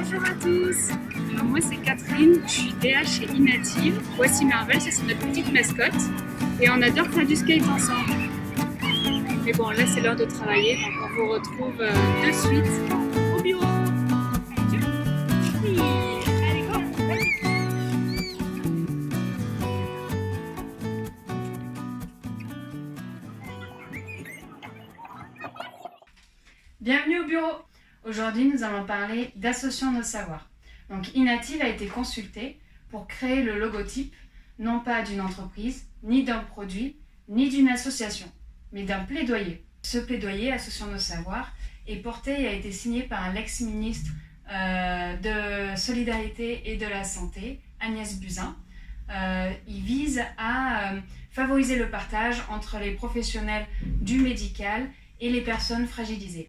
Bonjour à tous. Alors moi c'est Catherine, je suis DH chez Inative. Voici Marvel, ça c'est notre petite mascotte. Et on adore faire du skate ensemble. Mais bon, là c'est l'heure de travailler, donc on vous retrouve de suite au bureau. Oui, allez go. Bienvenue au bureau. Aujourd'hui, nous allons parler d'Associons nos savoirs. Donc, Inative a été consulté pour créer le logotype, non pas d'une entreprise, ni d'un produit, ni d'une association, mais d'un plaidoyer. Ce plaidoyer, Associons nos savoirs, est porté et a été signé par l'ex-ministre de Solidarité et de la Santé, Agnès Buzyn. Il vise à favoriser le partage entre les professionnels du médical et les personnes fragilisées.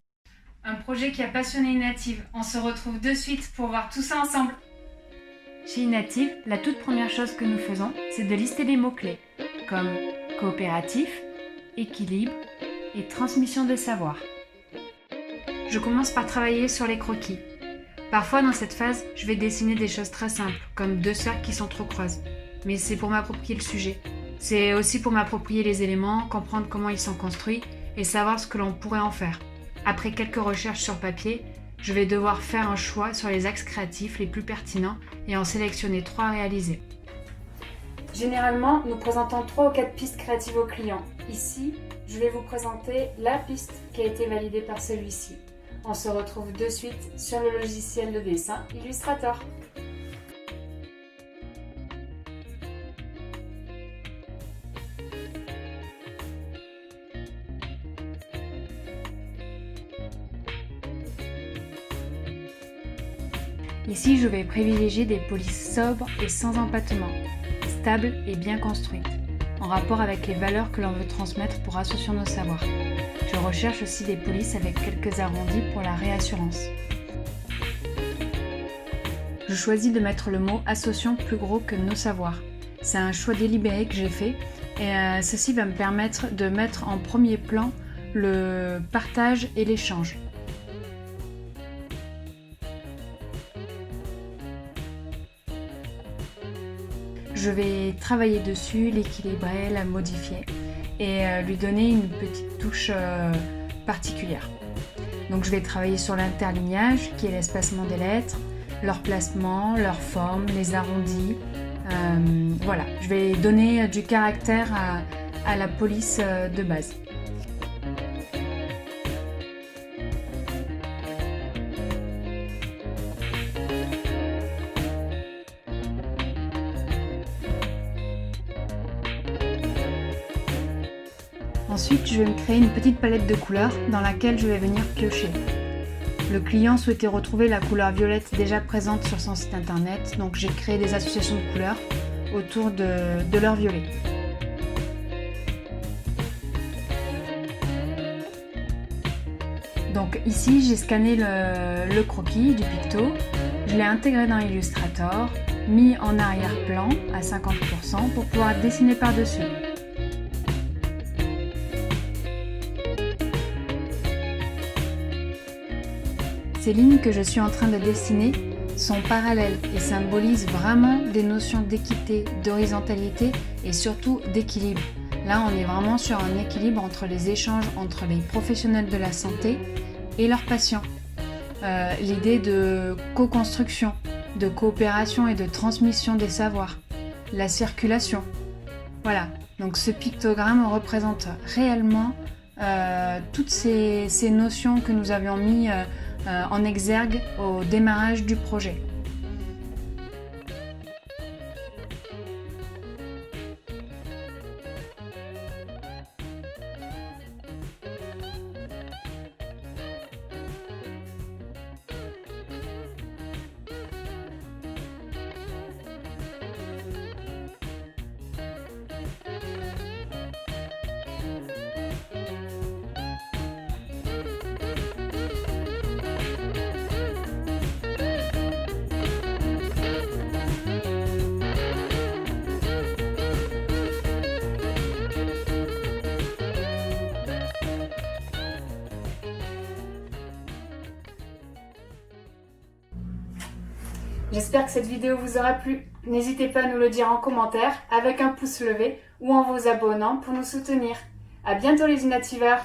Un projet qui a passionné Inative. On se retrouve de suite pour voir tout ça ensemble. Chez Inative, la toute première chose que nous faisons, c'est de lister les mots-clés, comme coopératif, équilibre et transmission des savoirs. Je commence par travailler sur les croquis. Parfois, dans cette phase, je vais dessiner des choses très simples, comme deux cercles qui s'entrecroisent. Mais c'est pour m'approprier le sujet. C'est aussi pour m'approprier les éléments, comprendre comment ils sont construits et savoir ce que l'on pourrait en faire. Après quelques recherches sur papier, je vais devoir faire un choix sur les axes créatifs les plus pertinents et en sélectionner 3 à réaliser. Généralement, nous présentons 3 ou 4 pistes créatives aux clients. Ici, je vais vous présenter la piste qui a été validée par celui-ci. On se retrouve de suite sur le logiciel de dessin Illustrator. Ici, je vais privilégier des polices sobres et sans empattement, stables et bien construites, en rapport avec les valeurs que l'on veut transmettre pour Associons nos savoirs. Je recherche aussi des polices avec quelques arrondis pour la réassurance. Je choisis de mettre le mot Associons plus gros que nos savoirs. C'est un choix délibéré que j'ai fait et ceci va me permettre de mettre en premier plan le partage et l'échange. Je vais travailler dessus, l'équilibrer, la modifier et lui donner une petite touche particulière. Donc je vais travailler sur l'interlignage qui est l'espacement des lettres, leur placement, leur forme, les arrondis. Voilà, je vais donner du caractère à la police de base. Ensuite, je vais me créer une petite palette de couleurs dans laquelle je vais venir piocher. Le client souhaitait retrouver la couleur violette déjà présente sur son site internet, donc j'ai créé des associations de couleurs autour de leur violet. Donc ici, j'ai scanné le croquis du picto, je l'ai intégré dans Illustrator, mis en arrière-plan à 50% pour pouvoir dessiner par-dessus. Ces lignes que je suis en train de dessiner sont parallèles et symbolisent vraiment des notions d'équité, d'horizontalité et surtout d'équilibre. Là, on est vraiment sur un équilibre entre les échanges entre les professionnels de la santé et leurs patients. L'idée de co-construction, de coopération et de transmission des savoirs, la circulation. Voilà, donc ce pictogramme représente réellement toutes ces notions que nous avions mis en exergue au démarrage du projet. J'espère que cette vidéo vous aura plu. N'hésitez pas à nous le dire en commentaire, avec un pouce levé ou en vous abonnant pour nous soutenir. À bientôt les Inativeurs!